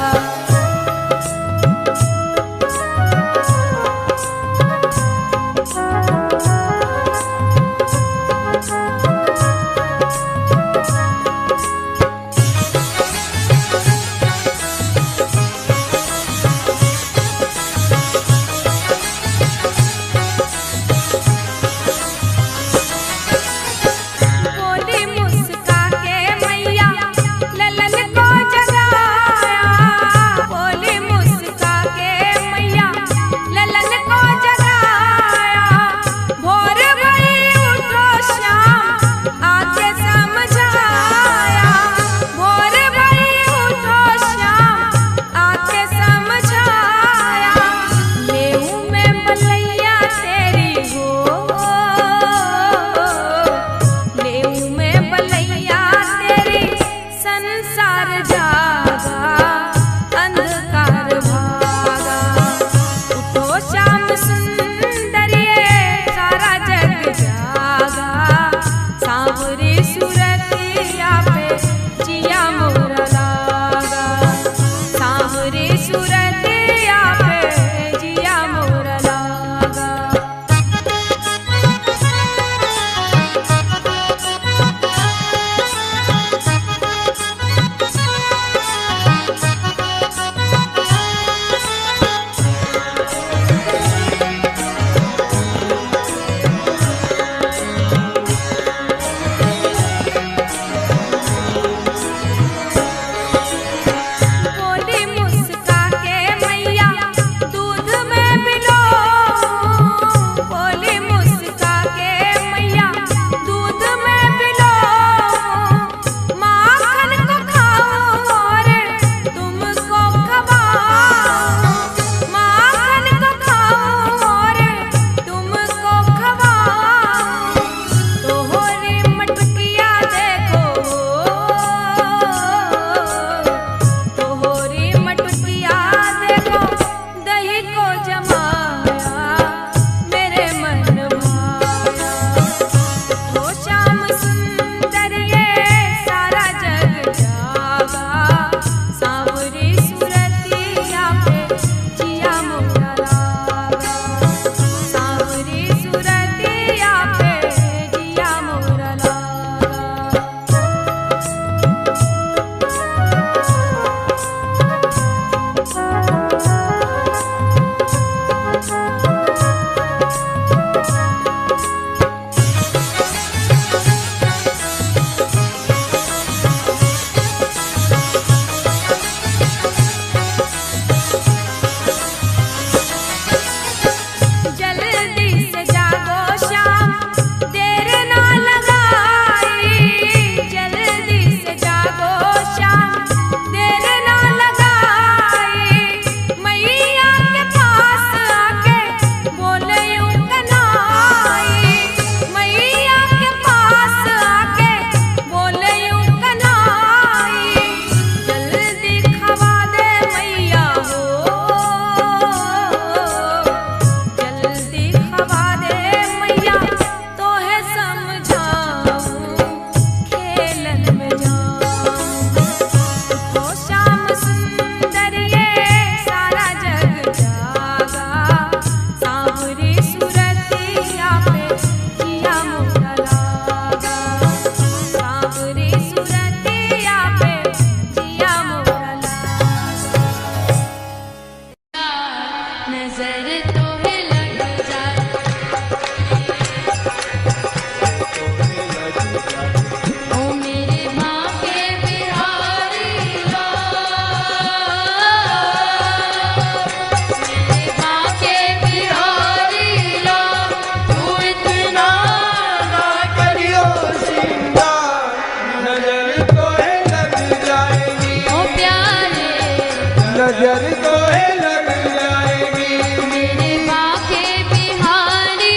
G: नजर तो है लग जाएगी।
D: मेरे बाके बिहारी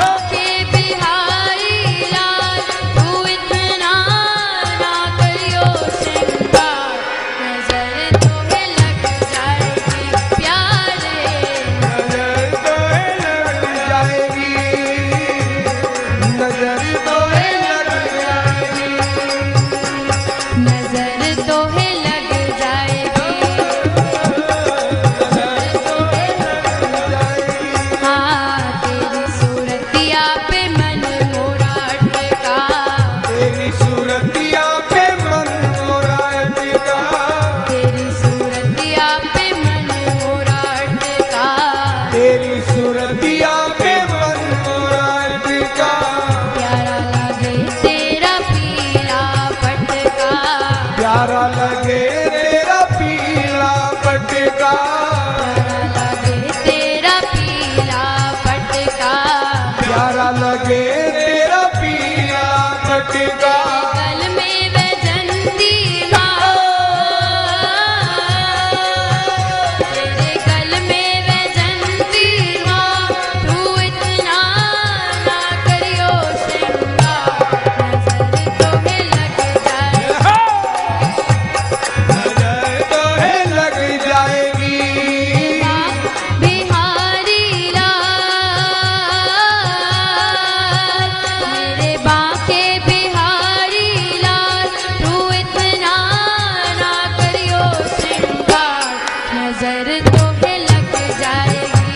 D: बाके बिहारी लाल, तू इतना ना करियो श्रृंगार, नजर तो है लग जाएगी प्यारे।
G: नजर तो है लग जाएगी, नजर तो है लग जाएगी।
D: नजर तो है लग जाएगी, हाँ तेरी सूरतिया पे मन मोरा अटका,
G: तेरी सूरतिया पे मन मोरा अटका,
D: तेरी सूरतिया पे मन मोरा अटका,
G: तेरी सूरतिया पे मन मोरा अटका।
D: प्यारा लगे तेरा पीला पटका,
G: प्यारा लगे तेरा पीला पटका,
D: प्यारा लगे तेरा पीला पटका,
G: प्यारा लगे तेरा पीला पटका।
D: गल में वैजंती माँ, तेरे गल में वैजंती माँ, तू इतना ना करियो श्रृंगार, नजर तो है लग जाएगी,
G: नजर तो है लग जाएगी।
D: बिहारी लाल, मेरे बाके बिहारी लाल, तू इतना ना करियो श्रृंगार, नजर तो है लग जाएगी,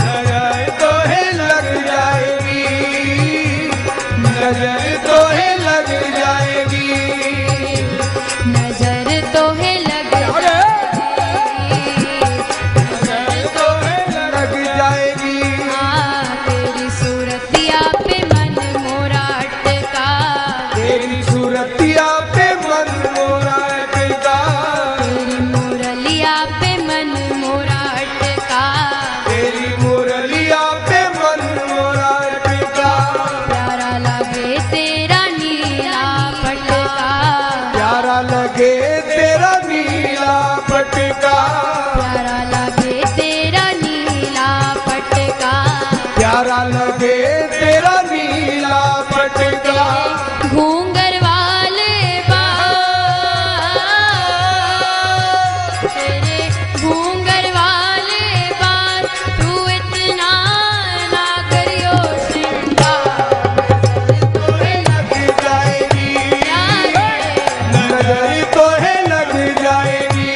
G: नजर तो है लग जाएगी, नजर तो है लग जाएगी।
D: नजर तो है लग
G: नजर तो है लग जाएगी।
D: हाँ तेरी सूरतिया पे मन मोरा अटका,
G: तेरी सूरतिया पे मन मोरा अटका,
D: तेरी मुरलिया पे मन मोरा अटका,
G: तेरी मुरलिया पे मन मोरा अटका।
D: प्यारा लगे तेरा नीला पटका,
G: प्यारा लगे तेरा नीला पटका,
D: प्यारा लगे तेरा नीला पटका,
G: प्यारा लगे तेरा नीला पटका।
D: घूंगर वाले बाल, तेरे घूंगर वाले बाल, तू इतना ना करियो श्रृंगार,
G: तो है लग जाएगी,
D: प्यारे।
G: नजर तो है लग जाएगी,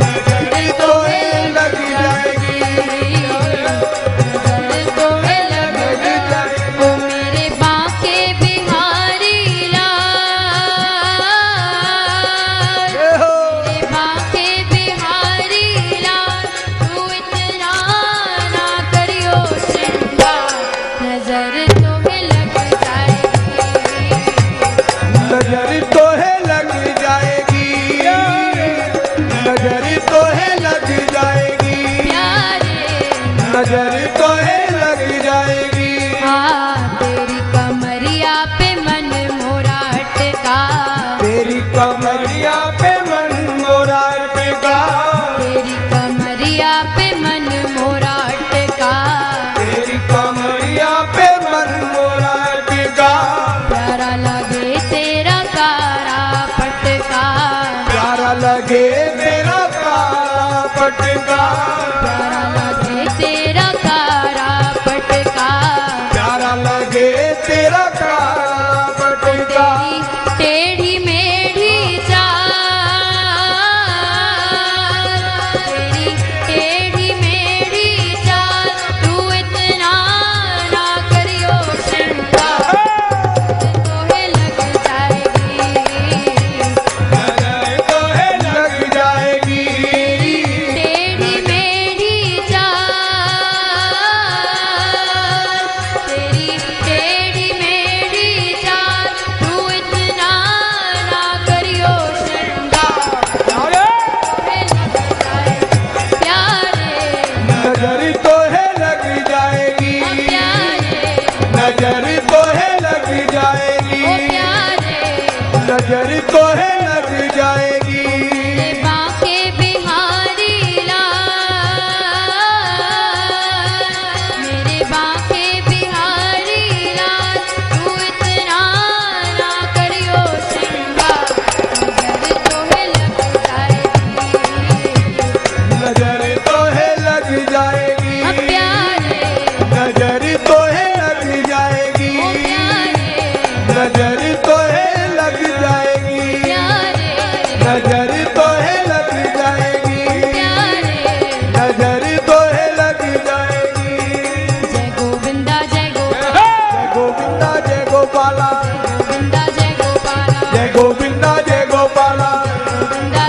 G: नजर तो है लग जाएगी,
D: नजर तो है लग जाएगी, ओ मेरे बाके बिहारी लाल, मेरे बाके बिहारी लाल, तू इतना ना करियो श्रृंगार, नजर तो है लग जाएगी,
G: नजर तो है लग जाएगी, नजर तो है लग जाएगी,
D: प्यारे।
G: नजर तो है लग जाएगी।
D: हाँ तेरी कमरिया पे मन मोरा अटका,
G: तेरी कमरिया पे मन मोरा अटका,
D: तेरी कमरिया पे मन मोरा अटका,
G: तेरी कमरिया पे मन मोरा अटका।
D: प्यारा लगे तेरा कारा पटका,
G: प्यारा लगे तेरा काला पटका,
D: प्यारा लगे तेरा कारा पटका,
G: प्यारा लगे तेरा काला पटका।
D: तेरी टेढ़ी मेढ़ी चाल, तेरी टेढ़ी मेढ़ी चाल, तू इतना ना करियो श्रृंगार, तो है लग जाएगी,
G: नजर तो है लग जाएगी,
D: टेढ़ी मेढ़ी
G: नजर तो है लग जाएगी, नजर तो है लग जाएगी।
D: मेरे बांके बिहारी लाल, मेरे बांके बिहारी लाल, तू इतना ना करियो श्रृंगार, नजर तो है लग जाएगी।
G: नजर तो है लग जाएगी। नजर तो है लग जाएगी। नजर तो है लग जाएगी। नजर तो है लग जाएगी।
D: जय गोविंदा जय
G: गोविंदा जय गोपाला,
D: गोविंदा जय गोपाला,
G: जय गोविंदा जय गोपाला।
D: गोविंदा।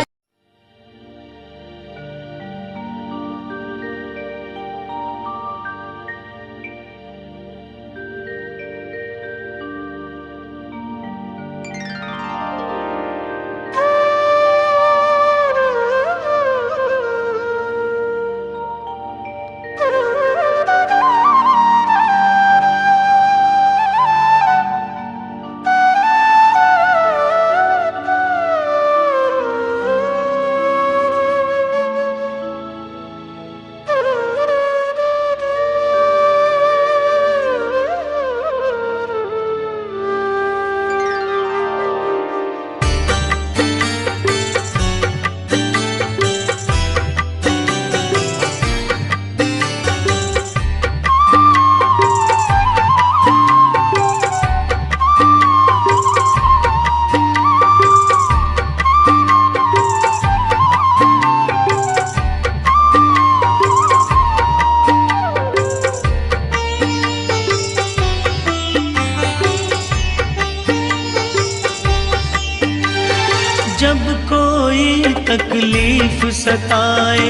C: जब कोई तकलीफ सताए,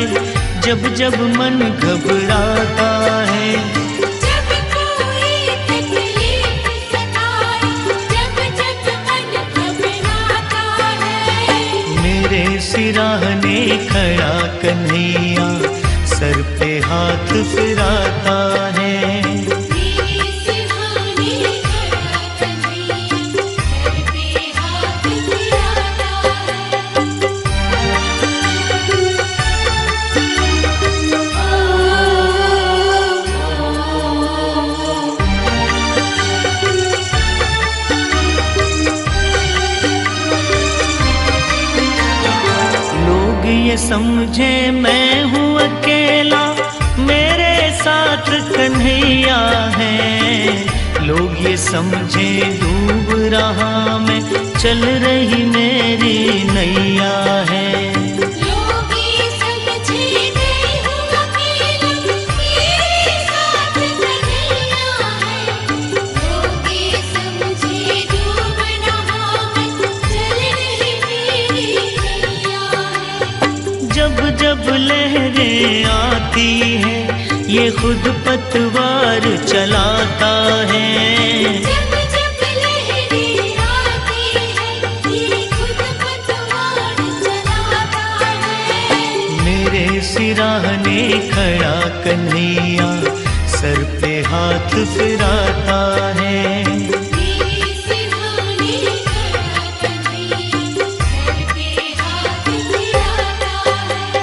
C: जब जब मन घबराता है,
B: जब कोई तकलीफ सताए, जब जब मन घबराता है,
C: मेरे सिराहने खड़ा कन्हैया सर पे हाथ फिराता है।
B: मेरे सिरहाने खड़ा कन्हैया, सर पे हाथ फिराता
C: लोग ये समझे मैं हूँ अकेला, मेरे साथ कन्हैया है। लोग ये समझे डूब रहा मैं, चल रही मेरी नैया है।
B: लोग ये समझे मैं हूँ अकेला, मेरे साथ कन्हैया है। लोग ये समझे डूब रहा मैं, चल रही मेरी नैया है।
C: जब जब लहरें आती है, ये खुद पतवार चलाता है।
B: जब जब लहरें आती है, ये खुद पतवार चलाता है।
C: मेरे सिराहने खड़ा कन्हैया सर पे हाथ फिराता है।
B: मेरे सिरहाने खड़ा कन्हैया, सर पे हाथ फिराता है।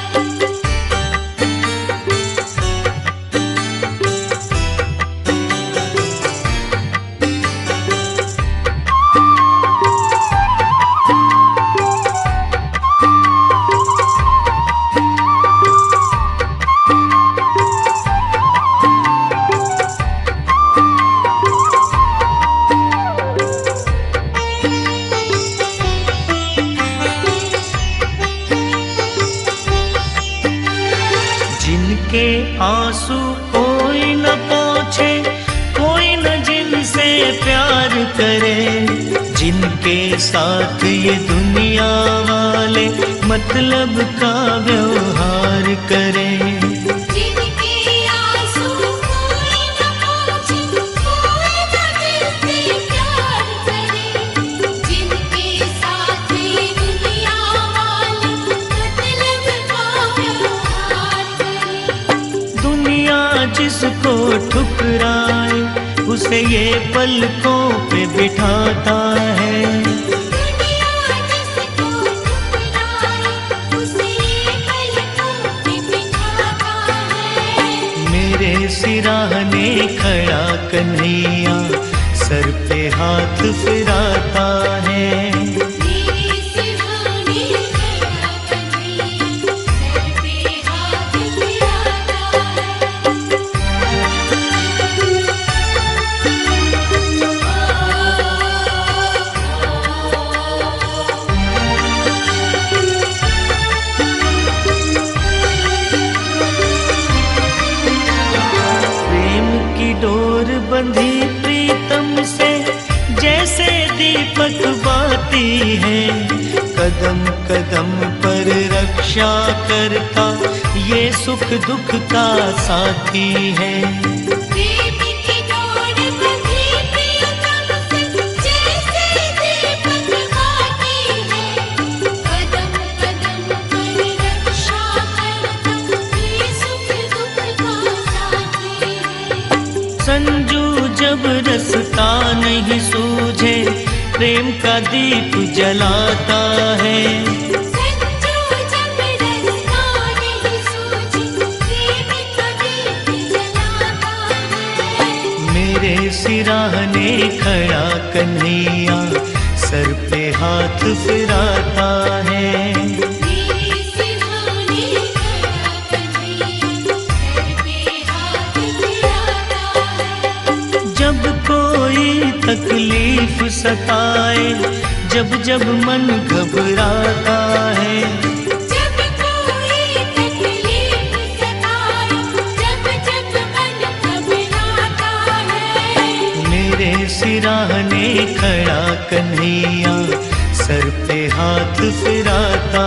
C: जिनके आंसू कोई न पोंछे, कोई न जिनसे प्यार करे, जिनके साथ ये दुनिया वाले मतलब का व्यवहार करे।
B: जिनके आंसू कोई न पोंछे, कोई न जिनसे प्यार करे, जिनके साथ ये दुनिया वाले मतलब का व्यवहार करे।
C: दुनिया जिसको ठुकराए, उसे ये पलकों पे बिठाता है।
B: दुनिया
C: सिराहने खड़ा कन्हैया सर पे हाथ फिराता है।
B: मेरे सिरहाने खड़ा कन्हैया सर पे हाथ फिराता
C: प्रेम की डोर बंधी प्रीतम से जैसे दीपक बाती है, कदम कदम पर रक्षा करता ये सुख दुख का साथी है।
B: प्रेम की डोर बंधी प्रीतम से जैसे दीपक बाती है, कदम कदम पर रक्षा करता ये सुख दुख का साथी है।
C: संजू जब रसता नहीं सूझे प्रेम का दीप जलाता है।
B: संजू जब रस्ता नहीं सूझे प्रेम का दीप जलाता है।
C: मेरे सिराहने खड़ा कन्हैया सर पे हाथ फिराता है।
B: मेरे सिरहाने खड़ा कन्हैया सर पे हाथ फिराता है।
C: जब कोई तकलीफ सताए जब जब मन घबराता है,
B: जब कोई तकलीफ सताए जब जब मन घबराता है।
C: मेरे सिराहने खड़ा कन्हैया सर पे हाथ फिराता